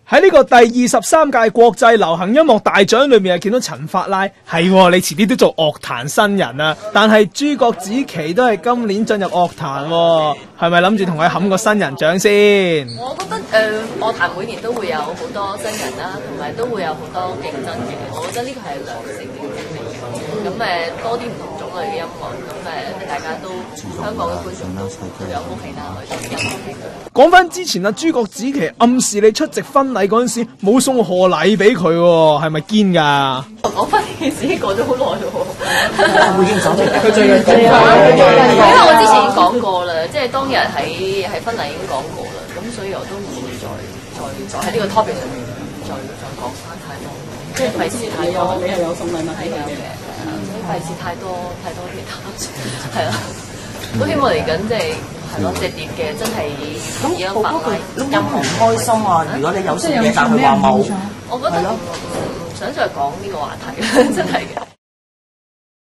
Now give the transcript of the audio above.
喺呢個第23屆國際流行音樂大獎裏面，見到陳法拉係，你遲啲都做樂壇新人啊！但係朱國子琪都係今年進入樂壇喎，係咪諗住同佢冚個新人獎先？我覺得樂壇每年都會有好多新人啦，同埋都會有好多競爭嘅。我覺得呢個係良性競爭嚟嘅。咁多啲唔同種類嘅音樂，咁大家都香港嘅觀眾都有福氣啦，可以聽音樂。講翻之前朱國子琪暗示你出席婚禮嗰陣時冇送賀禮俾佢喎，係咪堅㗎？講翻件事已經過咗好耐咯喎。會應手佢最近因為我之前已經講過啦，即係當日喺婚禮已經講過啦，咁所以我都唔會再喺呢個 topic 上面再講翻太多，即係費事太多。你係有送禮物喺嘅，費事太多其他，係啦。都希望嚟緊即係咯，隻碟嘅真係而家發揮音唔開心啊！如果你有送嘢，但係佢話冇，我覺得唔想再講呢個話題啦，真係嘅。